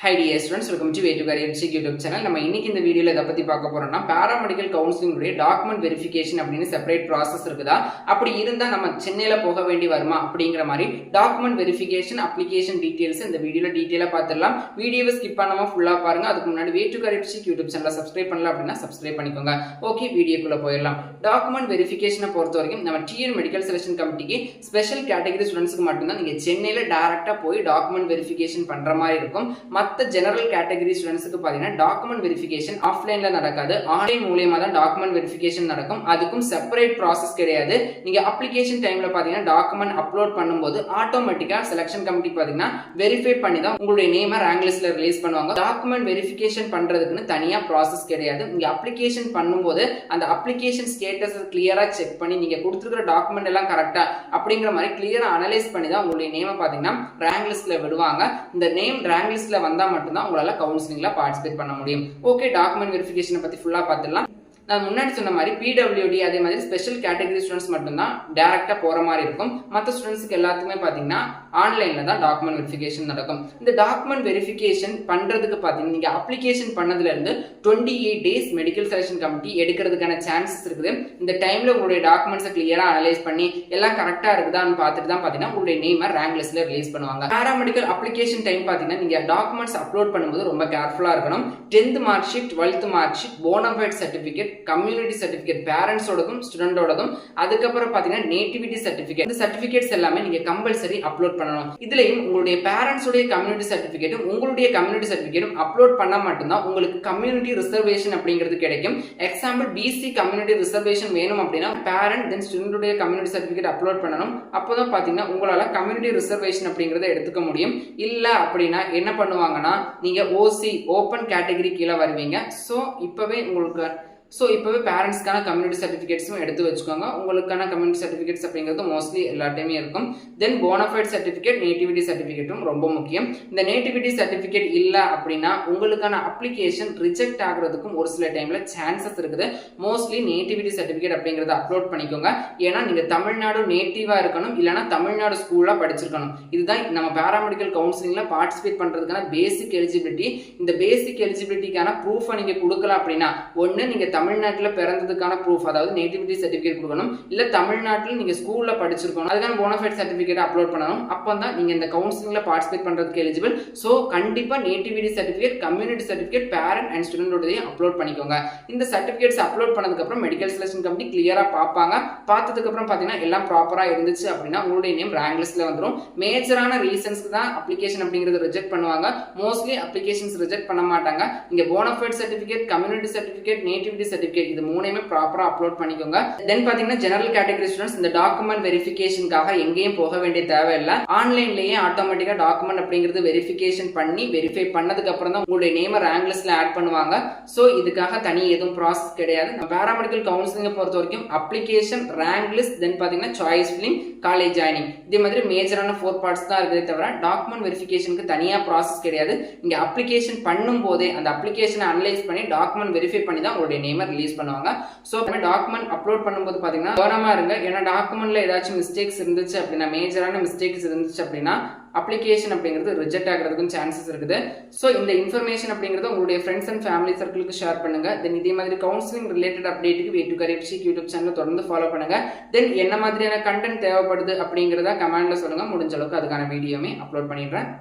Hi dear students, welcome to Way to Career YouTube channel. நம்ம இன்னைக்கு இந்த வீடியோல எதை பத்தி பார்க்க போறோம்னா பாராமெடிக்கல் கவுன்சிலிங் உடைய டாக்குமெண்ட் வெரிஃபிகேஷன் அப்படினு செப்பரேட் process இருக்குதா, அப்படி இருந்தா நம்ம சென்னையில போக வேண்டி வருமா அப்படிங்கிற மாதிரி டாக்குமெண்ட் வெரிஃபிகேஷன் அப்ளிகேஷன் டீடைல்ஸ் இந்த வீடியோல டீடைலா பார்த்துடலாம். வீடியோவை ஸ்கிப் பண்ணாம ஃபுல்லா பாருங்க. அதுக்கு முன்னாடி Way to Career YouTube சேனலை சப்ஸ்கிரைப் பண்ணல அப்படினா சப்ஸ்கிரைப் பண்ணிக்கோங்க. ஓகே, வீடியோக்குள்ள போயிடலாம். டாக்குமெண்ட் வெரிஃபிகேஷனை பொறுத்த வரைக்கும் நம்ம டிஎன் மெடிக்கல் செலக்ஷன் கமிட்டிக்கு ஸ்பெஷல் கேட்டகரி ஸ்டூடண்ட்ஸ்க்கு மட்டும் தான் நீங்க சென்னையில டைரக்டா போய் டாக்குமெண்ட் வெரிஃபிகேஷன் பண்ற மாதிரி இருக்கும். மத்த ஜெனரல் கேட்டகரி ஸ்டூடண்ட்ஸ்க்கு பாத்தீங்கன்னா டாக்குமெண்ட் வெரிஃபிகேஷன் ஆஃப்லைன்ல நடக்காது, ஆன்லைன் மூலமா தான் டாக்குமெண்ட் வெரிஃபிகேஷன் நடக்கும். அதுக்கும் செப்பரேட் process கிடையாது. நீங்க அப்ளிகேஷன் டைம்ல பாத்தீங்கன்னா டாக்குமெண்ட் அப்லோட் பண்ணும்போது ஆட்டோமேட்டிக்கா செலக்ஷன் கமிட்டி பாத்தீங்கன்னா வெரிஃபை பண்ணி தான் உங்களுடைய நேம் ரேங்க் லிஸ்ட்ல ரிலீஸ் பண்ணுவாங்க. டாக்குமெண்ட் வெரிஃபிகேஷன் பண்றதுக்குன்னு தனியா process கிடையாது. நீங்க அப்ளிகேஷன் பண்ணும்போது அந்த அப்ளிகேஷன் ஸ்டேட்டஸ் கிளியரா செக் பண்ணி நீங்க கொடுத்திருக்கிற டாக்குமெண்ட் எல்லாம் கரெக்ட்டா அப்படிங்கிற மாதிரி கிளியரா அனலைஸ் பண்ணி தான் உங்களுடைய நேமை பாத்தீங்கன்னா ரேங்க் லிஸ்ட்ல விடுவாங்க. இந்த நேம் ரேங்க் லிஸ்ட்ல வந்தா மட்டும் தான் உங்களால கவுன்சிலிங்ல பார்ட்டிசிபேட் பண்ண முடியும். ஓகே, டாக்குமெண்ட் வெரிஃபிகேஷனை பத்தி ஃபுல்லா பார்த்துடலாம். நான் முன்னாடி சொன்ன மாதிரி பிடபிள்யூடி அதே மாதிரி ஸ்பெஷல் கேட்டகரி ஸ்டூடெண்ட்ஸ் மட்டும் தான் டைரக்டா போற மாதிரி இருக்கும். மற்ற ஸ்டூடெண்ட்ஸ்க்கு எல்லாத்துக்குமே பாத்தீங்கன்னா ஆன்லைன்ல தான் டாக்குமெண்ட் வெரிஃபிகேஷன் நடக்கும். இந்த டாக்குமெண்ட் வெரிஃபிகேஷன் பண்றதுக்கு பாத்தீங்கன்னா நீங்க அப்ளிகேஷன் பண்ணதுல இருந்து 28 டேஸ் மெடிக்கல் செலக்ஷன் கமிட்டி எடுக்கிறதுக்கான சான்சஸ் இருக்குது. இந்த டைம்ல உங்களுடைய டாக்குமெண்ட்ஸை கிளியரா அனலைஸ் பண்ணி எல்லாம் கரெக்டா இருக்குதான்னு பார்த்துட்டு தான் பாத்தீங்கன்னா உங்களுடைய நேம் ரேங்க் லிஸ்ட்ல ரிலீஸ் பண்ணுவாங்க. பாராமெடிக்கல் அப்ளிகேஷன் டைம் பாத்தீங்கன்னா நீங்க டாக்குமெண்ட்ஸ் அப்லோட் பண்ணும்போது ரொம்ப கேர்ஃபுல்லா இருக்கணும். 10th mark sheet, 12th mark sheet, bonafide certificate, community certificate பேரண்ட்ஸோடதும் ஸ்டூடெண்டோடதும், அதுக்கப்புறம் பாத்தீங்கன்னா நேட்டிவிட்டி சர்டிபிகேட், இந்த சர்டிபிகேட்ஸ் எல்லாமே நீங்க கம்பல்சரி அப்லோட் பண்ணணும். இதுலயும் உங்களுடைய பேரண்ட்ஸோட கம்யூனிட்டி சர்டிபிகேட்டும் உங்களுடைய கம்யூனிட்டி சர்டிபிகேட்டும் அப்லோட் பண்ணா மட்டும்தான் உங்களுக்கு கம்யூனிட்டி ரிசர்வேஷன் அப்படிங்கிறது கிடைக்கும். எக்ஸாம்பிள் பிசி கம்யூனிட்டி ரிசர்வேஷன் வேணும் அப்படின்னா பேரண்ட் தென் ஸ்டூடெண்டோட கம்யூனிட்டி சர்டிபிகேட் அப்லோட் பண்ணணும். அப்போதான் பாத்தீங்கன்னா உங்களால கம்யூனிட்டி ரிசர்வேஷன் அப்படிங்கறத எடுத்துக்க முடியும். இல்ல அப்படின்னா என்ன பண்ணுவாங்கன்னா நீங்க ஓசி ஓபன் கேட்டகரி கீழே வருவீங்க. இப்பவே பேரண்ட்ஸ்க்கான கம்யூனிட்டி சர்டிபிகேட்ஸும் எடுத்து வச்சுக்கோங்க. உங்களுக்கான கம்யூனிட்டி சர்டிபிகேட்ஸ் அப்படிங்கிறது மோஸ்ட்லி எல்லா டைமே இருக்கும். தென் போனஃபைட் சர்டிபிகேட், நேட்டிவிட்டி சர்டிபிகேட்டும் ரொம்ப முக்கியம். இந்த நேட்டிவிட்டி சர்டிபிகேட் இல்ல அப்படின்னா உங்களுக்கான அப்ளிகேஷன் ரிஜெக்ட் ஆகுறதுக்கும் ஒரு சில டைம்ல சான்சஸ் இருக்குது. மோஸ்ட்லி நேட்டிவிட்டி சர்டிபிகேட் அப்படிங்கறத அப்லோட் பண்ணிக்கோங்க. ஏன்னா நீங்க தமிழ்நாடு நேட்டிவா இருக்கணும், இல்லைன்னா தமிழ்நாடு ஸ்கூல்ல படிச்சிருக்கணும். இதுதான் நம்ம பாராமெடிக்கல் கவுன்சிலிங்ல பார்ட்டிசிபேட் பண்றதுக்கான பேசிக் எலிஜிபிலிட்டி. இந்த பேசிக் எலிஜிபிலிட்டிக்கான ப்ரூஃபை நீங்க கொடுக்கலாம் அப்படின்னா ஒன்னு நீங்க தமிழ்நாட்டில் பிறந்ததுக்கான ப்ரூஃப், அதாவது நேட்டிவிட்டி சர்டிபிகேட் கொடுக்கணும், இல்ல தமிழ்நாட்டில் நீங்க ஸ்கூல்ல படிச்சிருக்கணும், அதுக்கான போனஃபைட் சர்டிபிகேட் அப்லோட் பண்ணணும். அப்பதான் நீங்க இந்த கவுன்சிலிங்ல பார்ட்டிசிபேட் பண்றதுக்கு எலிஜிபிள். சோ கண்டிப்பா nativity certificate, community certificate, parent and ஸ்டூடெண்டோடதையும் அப்லோட் பண்ணிக்கோங்க. இந்த சர்டிபிகேட்ஸ் அப்லோட் பண்ணதுக்கு அப்புறம் மெடிக்கல் செலக்ஷன் கமிட்டி கிளியரா பார்ப்பாங்க. பார்த்ததுக்கு அப்புறம் பாத்தீங்கன்னா எல்லாம் ப்ராப்பரா இருந்துச்சு அப்படின்னா உங்களுடைய நேம் ரேங்க் லிஸ்ட்ல வந்துடும். மேஜரான ரீசன்ஸ்க்கு தான் அப்ளிகேஷன் அப்படிங்கறது ரிஜெக்ட் பண்ணுவாங்க. மோஸ்ட்லி அப்ளிகேஷன்ஸ் ரிஜெக்ட் பண்ண மாட்டாங்க. இங்க bonafide certificate, community certificate, nativity certificate இது மூணையுமே ப்ராப்பரா அப்லோட் பண்ணிக்கோங்க. தென் பாத்தீங்கன்னா ஜெனரல் கேட்டகரி ஸ்டூடண்ட்ஸ் இந்த டாக்குமெண்ட் வெரிஃபிகேஷனுக்காக எங்கேயும் போக வேண்டிய தேவையில்லை. ஆன்லைன்லயே ஆட்டோமேட்டிக்கா டாக்குமெண்ட் அப்படிங்கிறது வெரிஃபிகேஷன் பண்ணி வெரிஃபை பண்ணதுக்கு அப்புறம் தான் உங்களுடைய நேம ரேங்க் லிஸ்ட்ல ஆட் பண்ணுவாங்க. சோ இதுக்காக தனி எதுவும் ப்ராசஸ் கிடையாது. பாராமெடிக்கல் கவுன்சிலிங் பொறுத்த வரைக்கும் அப்ளிகேஷன், ரேங்க் லிஸ்ட், தென் பாத்தீங்கன்னா சாய்ஸ் ஃபில்லிங், காலேஜ் ஜாயினிங், இதே மாதிரி மேஜரான 4 பார்ட்ஸ் தான் இருக்குதே தவிர டாக்குமெண்ட் வெரிஃபிகேஷனுக்கு தனியா ப்ராசஸ் கிடையாது. நீங்க அப்ளிகேஷன் பண்ணும் போதே அந்த அப்ளிகேஷனை அனலைஸ் பண்ணி டாக்குமெண்ட் வெரிஃபை பண்ணி தான் உங்களுடைய நேம ரிலீஸ் பண்ணுவாங்க. சோ டாக்குமெண்ட் அப்லோட் பண்ணும்போது பாத்தீங்கன்னா கவனமா இருங்க. ஏன்னா டாக்குமெண்ட்ல ஏதாச்சும் மிஸ்டேக்ஸ் இருந்துச்சு அப்படின்னா, மேஜரான மிஸ்டேக்ஸ் இருந்துச்சு அப்படின்னா அப்ளிகேஷன் அப்படிங்கிறது ரிஜெக்ட் ஆகிறதுக்கும் சான்சஸ் இருக்குது. சோ இந்த இன்ஃபர்மேஷன் அப்படிங்கிறது உங்களுடைய ஃப்ரெண்ட்ஸ் அண்ட் ஃபேமிலி சர்க்கிளுக்கு ஷேர் பண்ணுங்க. தென் இதே மாதிரி கவுன்சிலிங் ரிலேட்டட் அப்டேட்டுக்கு Way to Career யூடியூப் சேனலை தொடர்ந்து ஃபாலோ பண்ணுங்க. தென் என்ன மாதிரியான கண்டென்ட் தேவைப்படுது அப்படிங்கிறத கமெண்ட்ல சொல்லுங்க. முடிஞ்ச அளவுக்கு அதுக்கான வீடியோமே அப்லோட் பண்ணிடுறேன்.